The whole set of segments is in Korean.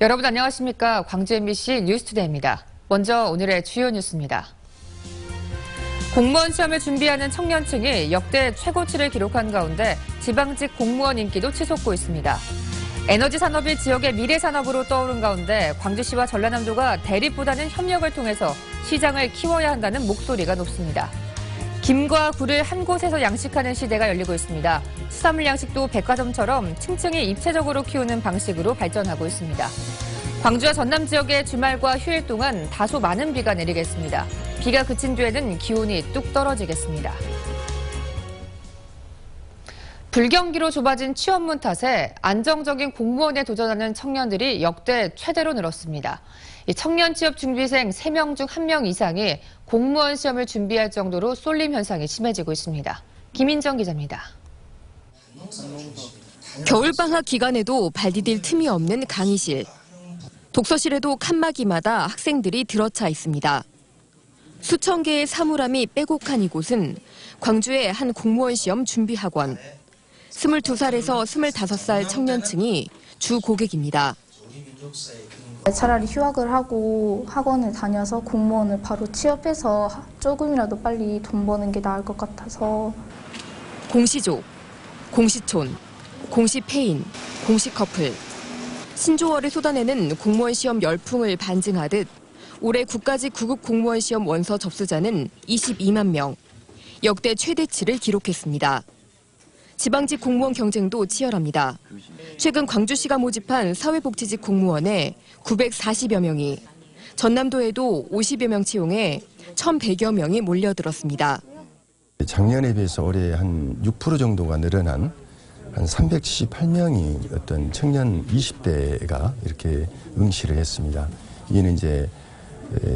여러분 안녕하십니까? 광주 MBC 뉴스투데이입니다. 먼저 오늘의 주요 뉴스입니다. 공무원 시험을 준비하는 청년층이 역대 최고치를 기록한 가운데 지방직 공무원 인기도 치솟고 있습니다. 에너지 산업이 지역의 미래 산업으로 떠오른 가운데 광주시와 전라남도가 대립보다는 협력을 통해서 시장을 키워야 한다는 목소리가 높습니다. 김과 굴을 한 곳에서 양식하는 시대가 열리고 있습니다. 수산물 양식도 백화점처럼 층층이 입체적으로 키우는 방식으로 발전하고 있습니다. 광주와 전남 지역의 주말과 휴일 동안 다소 많은 비가 내리겠습니다. 비가 그친 뒤에는 기온이 뚝 떨어지겠습니다. 불경기로 좁아진 취업문 탓에 안정적인 공무원에 도전하는 청년들이 역대 최대로 늘었습니다. 청년 취업 준비생 3명 중 1명 이상이 공무원 시험을 준비할 정도로 쏠림 현상이 심해지고 있습니다. 김인정 기자입니다. 겨울방학 기간에도 발 디딜 틈이 없는 강의실. 독서실에도 칸막이마다 학생들이 들어차 있습니다. 수천 개의 사물함이 빼곡한 이곳은 광주의 한 공무원 시험 준비학원. 22살에서 25살 청년층이 주 고객입니다. 차라리 휴학을 하고 학원을 다녀서 공무원을 바로 취업해서 조금이라도 빨리 돈 버는 게 나을 것 같아서. 공시족, 공시촌, 공시폐인, 공시커플. 신조어를 쏟아내는 공무원 시험 열풍을 반증하듯 올해 국가직 9급 공무원 시험 원서 접수자는 22만 명, 역대 최대치를 기록했습니다. 지방직 공무원 경쟁도 치열합니다. 최근 광주시가 모집한 사회복지직 공무원에 940여 명이, 전남도에도 50여 명 채용해 1,100여 명이 몰려들었습니다. 작년에 비해서 올해 한 6% 정도가 늘어난 한 378명이 어떤 청년 20대가 이렇게 응시를 했습니다. 이는 이제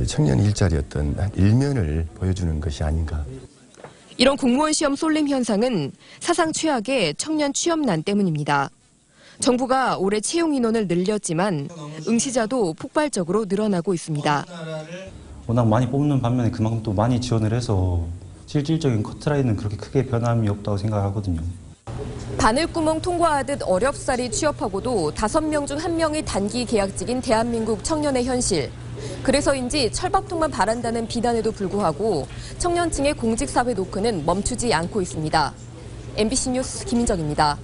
청년 일자리 어떤 일면을 보여주는 것이 아닌가. 이런 공무원 시험 쏠림 현상은 사상 최악의 청년 취업난 때문입니다. 정부가 올해 채용 인원을 늘렸지만 응시자도 폭발적으로 늘어나고 있습니다. 워낙 많이 뽑는 반면에 그만큼 또 많이 지원을 해서 실질적인 커트라인은 그렇게 크게 변함이 없다고 생각하거든요. 바늘구멍 통과하듯 어렵사리 취업하고도 5명 중 1명이 단기 계약직인 대한민국 청년의 현실. 그래서인지 철밥통만 바란다는 비난에도 불구하고 청년층의 공직사회 노크는 멈추지 않고 있습니다. MBC 뉴스 김인정입니다.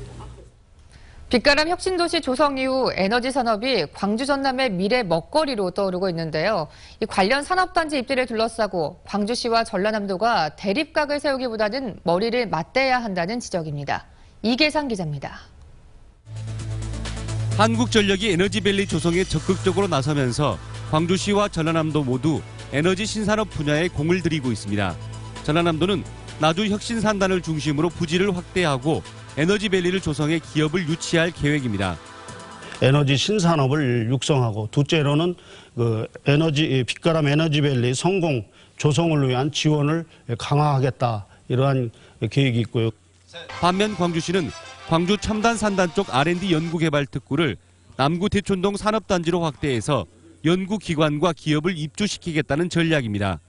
빛가람 혁신도시 조성 이후 에너지 산업이 광주 전남의 미래 먹거리로 떠오르고 있는데요. 이 관련 산업단지 입지를 둘러싸고 광주시와 전라남도가 대립각을 세우기보다는 머리를 맞대야 한다는 지적입니다. 이계상 기자입니다. 한국전력이 에너지밸리 조성에 적극적으로 나서면서 광주시와 전라남도 모두 에너지 신산업 분야에 공을 들이고 있습니다. 전라남도는 나주 혁신산단을 중심으로 부지를 확대하고 에너지밸리를 조성해 기업을 유치할 계획입니다. 에너지 신산업을 육성하고 둘째로는 빛가람 에너지밸리 성공 조성을 위한 지원을 강화하겠다, 이러한 계획이 있고요. 반면 광주시는 광주 첨단산단 쪽 R&D 연구개발 특구를 남구 대촌동 산업단지로 확대해서 연구기관과 기업을 입주시키겠다는 전략입니다.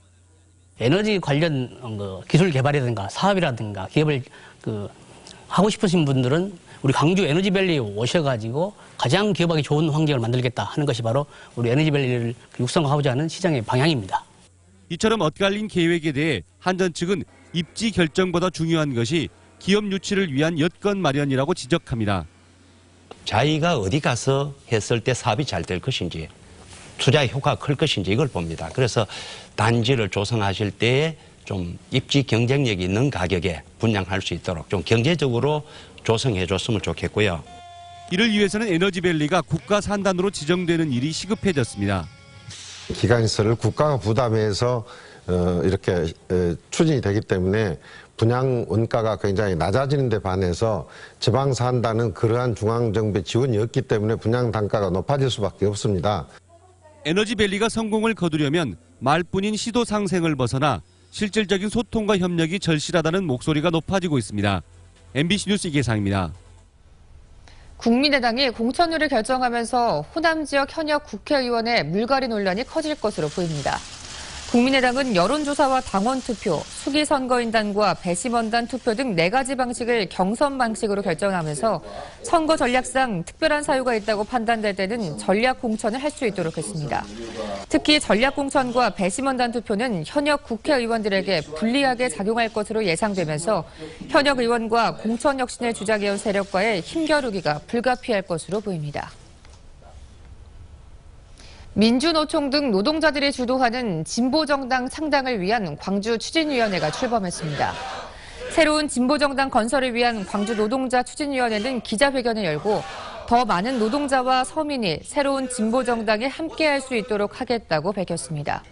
에너지 관련 기술 개발이라든가 사업이라든가 기업을 하고 싶으신 분들은 우리 광주 에너지밸리 오셔가지고 가장 기업하기 좋은 환경을 만들겠다 하는 것이 바로 우리 에너지밸리를 육성하고자 하는 시장의 방향입니다. 이처럼 엇갈린 계획에 대해 한전 측은 입지 결정보다 중요한 것이 기업 유치를 위한 여건 마련이라고 지적합니다. 자기가 어디 가서 했을 때 사업이 잘 될 것인지, 투자의 효과가 클 것인지 이걸 봅니다. 그래서 단지를 조성하실 때 좀 입지 경쟁력 있는 가격에 분양할 수 있도록 좀 경제적으로 조성해 줬으면 좋겠고요. 이를 위해서는 에너지밸리가 국가 산단으로 지정되는 일이 시급해졌습니다. 기간시설을 국가가 부담해서 이렇게 추진이 되기 때문에 분양 원가가 굉장히 낮아지는 데 반해서 지방산단은 그러한 중앙정부의 지원이 없기 때문에 분양 단가가 높아질 수밖에 없습니다. 에너지밸리가 성공을 거두려면 말뿐인 시도 상생을 벗어나 실질적인 소통과 협력이 절실하다는 목소리가 높아지고 있습니다. MBC 뉴스 이계상입니다. 국민의당이 공천률을 결정하면서 호남 지역 현역 국회의원의 물갈이 논란이 커질 것으로 보입니다. 국민의당은 여론조사와 당원투표, 수기선거인단과 배심원단 투표 등 4가지 방식을 경선 방식으로 결정하면서 선거 전략상 특별한 사유가 있다고 판단될 때는 전략 공천을 할 수 있도록 했습니다. 특히 전략 공천과 배심원단 투표는 현역 국회의원들에게 불리하게 작용할 것으로 예상되면서 현역 의원과 공천 혁신을 주장해온 세력과의 힘겨루기가 불가피할 것으로 보입니다. 민주노총 등 노동자들이 주도하는 진보정당 창당을 위한 광주 추진위원회가 출범했습니다. 새로운 진보정당 건설을 위한 광주 노동자 추진위원회는 기자회견을 열고 더 많은 노동자와 서민이 새로운 진보정당에 함께할 수 있도록 하겠다고 밝혔습니다.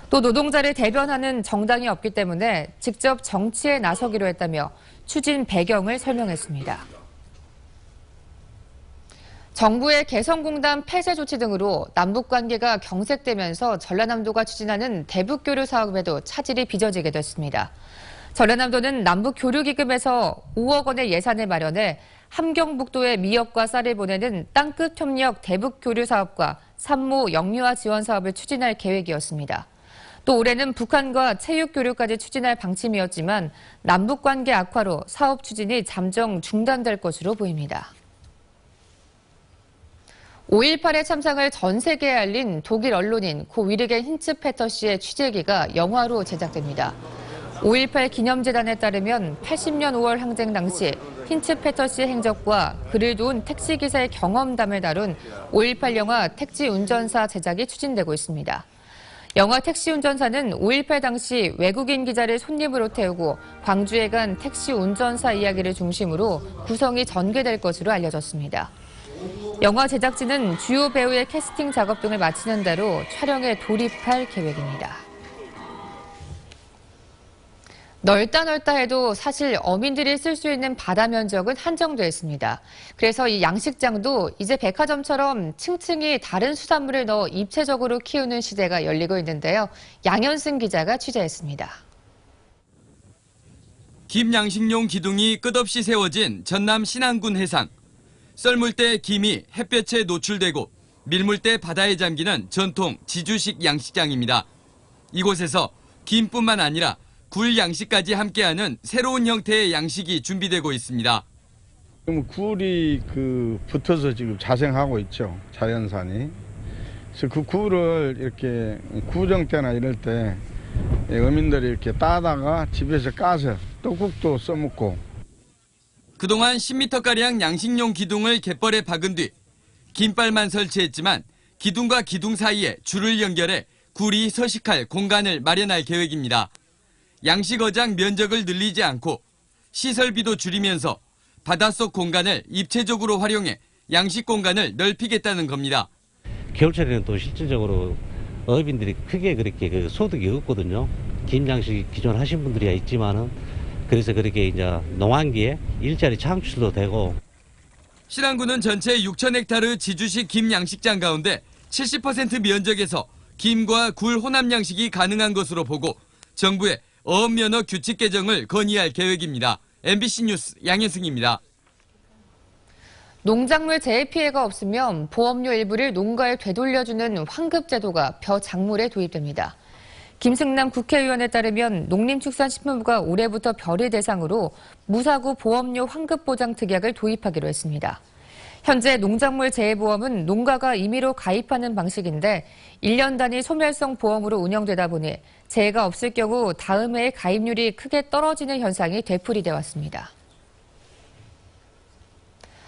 또 노동자를 대변하는 정당이 없기 때문에 직접 정치에 나서기로 했다며 추진 배경을 설명했습니다. 정부의 개성공단 폐쇄 조치 등으로 남북관계가 경색되면서 전라남도가 추진하는 대북교류 사업에도 차질이 빚어지게 됐습니다. 전라남도는 남북교류기금에서 5억 원의 예산을 마련해 함경북도에 미역과 쌀을 보내는 땅끝 협력 대북교류 사업과 산모 영유아 지원 사업을 추진할 계획이었습니다. 또 올해는 북한과 체육교류까지 추진할 방침이었지만 남북관계 악화로 사업 추진이 잠정 중단될 것으로 보입니다. 5.18의 참상을 전 세계에 알린 독일 언론인 고 위르겐 힌츠페터 씨의 취재기가 영화로 제작됩니다. 5.18 기념재단에 따르면 80년 5월 항쟁 당시 힌츠페터 씨의 행적과 그를 도운 택시기사의 경험담을 다룬 5.18 영화 택시 운전사 제작이 추진되고 있습니다. 영화 택시 운전사는 5.18 당시 외국인 기자를 손님으로 태우고 광주에 간 택시 운전사 이야기를 중심으로 구성이 전개될 것으로 알려졌습니다. 영화 제작진은 주요 배우의 캐스팅 작업 등을 마치는 대로 촬영에 돌입할 계획입니다. 넓다 해도 사실 어민들이 쓸 수 있는 바다 면적은 한정돼 있습니다. 그래서 이 양식장도 이제 백화점처럼 층층이 다른 수산물을 넣어 입체적으로 키우는 시대가 열리고 있는데요. 양현승 기자가 취재했습니다. 김양식용 기둥이 끝없이 세워진 전남 신안군 해상. 썰물 때 김이 햇볕에 노출되고 밀물 때 바다에 잠기는 전통 지주식 양식장입니다. 이곳에서 김뿐만 아니라 굴 양식까지 함께하는 새로운 형태의 양식이 준비되고 있습니다. 굴이 붙어서 지금 자생하고 있죠, 자연산이. 그래서 그 굴을 이렇게 구정 때나 이럴 때 어민들이 이렇게 따다가 집에서 까서 떡국도 써먹고. 그동안 10m가량 양식용 기둥을 갯벌에 박은 뒤 긴발만 설치했지만 기둥과 기둥 사이에 줄을 연결해 굴이 서식할 공간을 마련할 계획입니다. 양식어장 면적을 늘리지 않고 시설비도 줄이면서 바닷속 공간을 입체적으로 활용해 양식 공간을 넓히겠다는 겁니다. 겨울철에는 또 실질적으로 어민들이 크게 그렇게 소득이 없거든요. 김양식 기존 하신 분들이야 있지만은 그래서 그렇게 이제 농한기에 일자리 창출도 되고. 신안군은 전체 6,000헥타르 지주식 김 양식장 가운데 70% 면적에서 김과 굴 혼합 양식이 가능한 것으로 보고 정부에 어업 면허 규칙 개정을 건의할 계획입니다. MBC 뉴스 양현승입니다. 농작물 재해 피해가 없으면 보험료 일부를 농가에 되돌려주는 환급 제도가 벼작물에 도입됩니다. 김승남 국회의원에 따르면 농림축산식품부가 올해부터 벼를 대상으로 무사고 보험료 환급보장 특약을 도입하기로 했습니다. 현재 농작물 재해보험은 농가가 임의로 가입하는 방식인데 1년 단위 소멸성 보험으로 운영되다 보니 재해가 없을 경우 다음 해의 가입률이 크게 떨어지는 현상이 되풀이돼 왔습니다.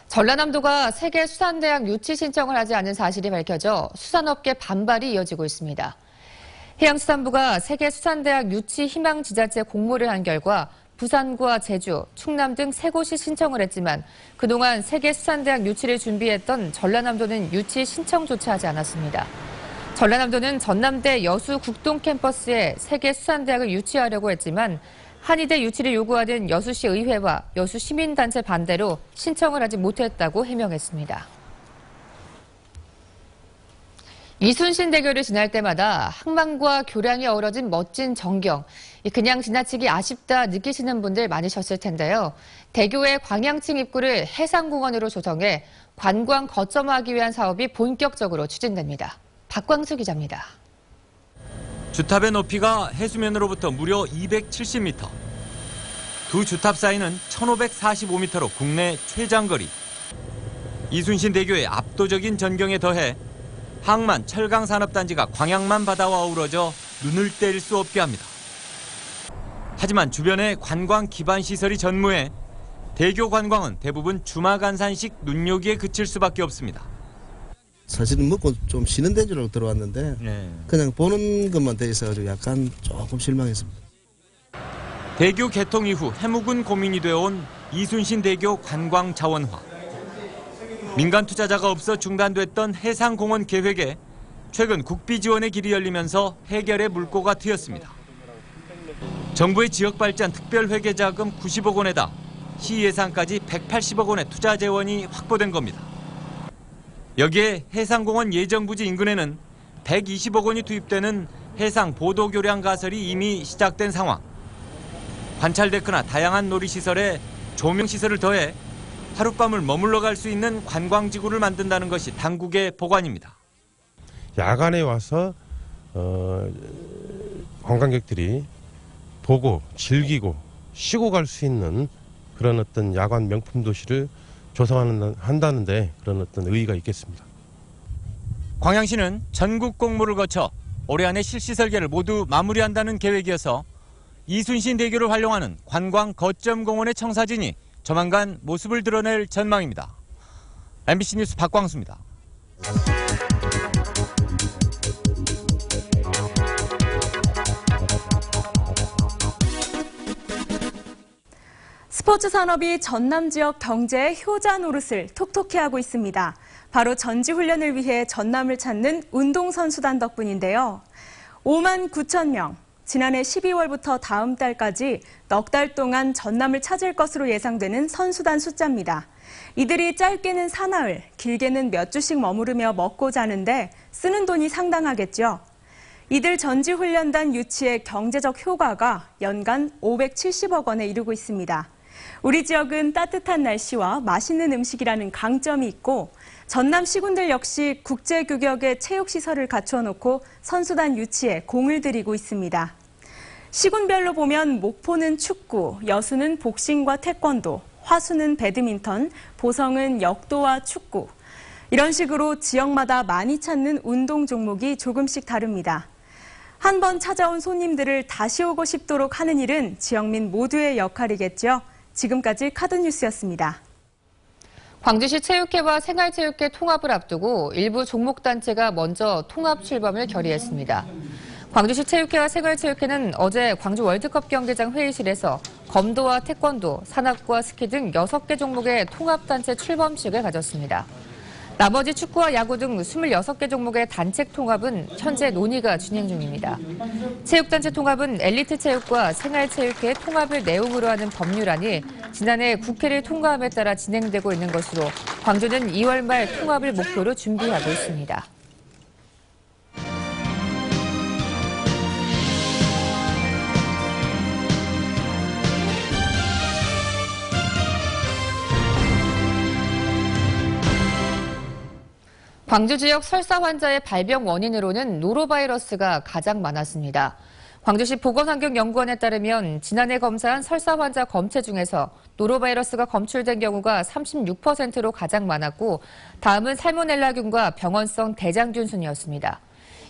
전라남도가 세계수산대학 유치 신청을 하지 않은 사실이 밝혀져 수산업계 반발이 이어지고 있습니다. 해양수산부가 세계수산대학 유치 희망 지자체 공모를 한 결과 부산과 제주, 충남 등 3곳이 신청을 했지만 그동안 세계수산대학 유치를 준비했던 전라남도는 유치 신청조차 하지 않았습니다. 전라남도는 전남대 여수 국동 캠퍼스에 세계수산대학을 유치하려고 했지만 한의대 유치를 요구하는 여수시 의회와 여수 시민단체 반대로 신청을 하지 못했다고 해명했습니다. 이순신 대교를 지날 때마다 항만과 교량이 어우러진 멋진 전경, 그냥 지나치기 아쉽다 느끼시는 분들 많으셨을 텐데요. 대교의 광양층 입구를 해상공원으로 조성해 관광 거점화하기 위한 사업이 본격적으로 추진됩니다. 박광수 기자입니다. 주탑의 높이가 해수면으로부터 무려 270m. 두 주탑 사이는 1545m로 국내 최장거리. 이순신대교의 압도적인 전경에 더해 항만 철강산업단지가 광양만 바다와 어우러져 눈을 뗄 수 없게 합니다. 하지만 주변에 관광 기반 시설이 전무해 대교 관광은 대부분 주마간산식 눈요기에 그칠 수밖에 없습니다. 사실은 먹고 좀 쉬는 데인 줄 알고 들어왔는데 그냥 보는 것만 돼 있어가지고 약간 조금 실망했습니다. 대교 개통 이후 해묵은 고민이 되어온 이순신대교 관광 자원화. 민간 투자자가 없어 중단됐던 해상공원 계획에 최근 국비 지원의 길이 열리면서 해결의 물꼬가 트였습니다. 정부의 지역발전 특별회계자금 90억 원에다 시 예산까지 180억 원의 투자 재원이 확보된 겁니다. 여기에 해상공원 예정부지 인근에는 120억 원이 투입되는 해상 보도교량 가설이 이미 시작된 상황. 관찰데크나 다양한 놀이시설에 조명시설을 더해 하룻밤을 머물러 갈 수 있는 관광지구를 만든다는 것이 당국의 보관입니다. 야간에 와서 관광객들이 보고 즐기고 쉬고 갈 수 있는 그런 어떤 야간 명품 도시를 조성한다는데 그런 어떤 의의가 있겠습니다. 광양시는 전국 공모를 거쳐 올해 안에 실시 설계를 모두 마무리한다는 계획이어서 이순신 대교를 활용하는 관광 거점 공원의 청사진이 조만간 모습을 드러낼 전망입니다. MBC 뉴스 박광수입니다. 스포츠 산업이 전남 지역 경제의 효자 노릇을 톡톡히 하고 있습니다. 바로 전지훈련을 위해 전남을 찾는 운동선수단 덕분인데요. 5만 9천 명, 지난해 12월부터 다음 달까지 넉 달 동안 전남을 찾을 것으로 예상되는 선수단 숫자입니다. 이들이 짧게는 사나흘, 길게는 몇 주씩 머무르며 먹고 자는데 쓰는 돈이 상당하겠죠. 이들 전지훈련단 유치의 경제적 효과가 연간 570억 원에 이르고 있습니다. 우리 지역은 따뜻한 날씨와 맛있는 음식이라는 강점이 있고 전남 시군들 역시 국제규격의 체육시설을 갖추어 놓고 선수단 유치에 공을 들이고 있습니다. 시군별로 보면 목포는 축구, 여수는 복싱과 태권도, 화수는 배드민턴, 보성은 역도와 축구. 이런 식으로 지역마다 많이 찾는 운동 종목이 조금씩 다릅니다. 한 번 찾아온 손님들을 다시 오고 싶도록 하는 일은 지역민 모두의 역할이겠죠. 지금까지 카드뉴스였습니다. 광주시 체육회와 생활체육회 통합을 앞두고 일부 종목단체가 먼저 통합 출범을 결의했습니다. 광주시 체육회와 생활체육회는 어제 광주 월드컵 경기장 회의실에서 검도와 태권도, 산악과 스키 등 6개 종목의 통합단체 출범식을 가졌습니다. 나머지 축구와 야구 등 26개 종목의 단체 통합은 현재 논의가 진행 중입니다. 체육단체 통합은 엘리트 체육과 생활체육회 통합을 내용으로 하는 법률안이 지난해 국회를 통과함에 따라 진행되고 있는 것으로 광주는 2월 말 통합을 목표로 준비하고 있습니다. 광주 지역 설사 환자의 발병 원인으로는 노로바이러스가 가장 많았습니다. 광주시 보건환경연구원에 따르면 지난해 검사한 설사 환자 검체 중에서 노로바이러스가 검출된 경우가 36%로 가장 많았고 다음은 살모넬라균과 병원성 대장균 순이었습니다.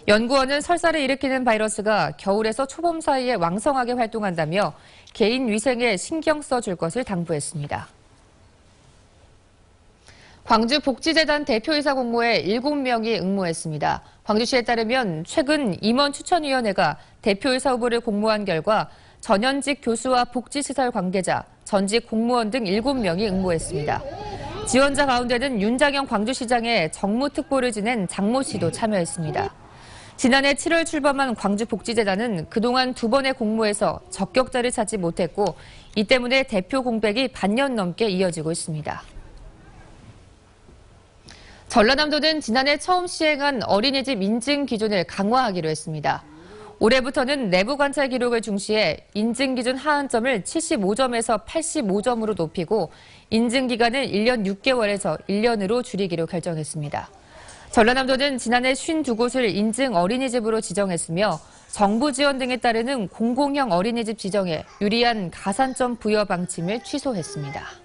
연구원은 설사를 일으키는 바이러스가 겨울에서 초봄 사이에 왕성하게 활동한다며 개인 위생에 신경 써줄 것을 당부했습니다. 광주복지재단 대표이사 공모에 7명이 응모했습니다. 광주시에 따르면 최근 임원추천위원회가 대표이사 후보를 공모한 결과 전현직 교수와 복지시설 관계자, 전직 공무원 등 7명이 응모했습니다. 지원자 가운데는 윤장현 광주시장의 정무특보를 지낸 장모 씨도 참여했습니다. 지난해 7월 출범한 광주복지재단은 그동안 2번의 공모에서 적격자를 찾지 못했고 이 때문에 대표 공백이 반년 넘게 이어지고 있습니다. 전라남도는 지난해 처음 시행한 어린이집 인증 기준을 강화하기로 했습니다. 올해부터는 내부 관찰 기록을 중시해 인증 기준 하한점을 75점에서 85점으로 높이고 인증 기간을 1년 6개월에서 1년으로 줄이기로 결정했습니다. 전라남도는 지난해 52곳을 인증 어린이집으로 지정했으며 정부 지원 등에 따르는 공공형 어린이집 지정에 유리한 가산점 부여 방침을 취소했습니다.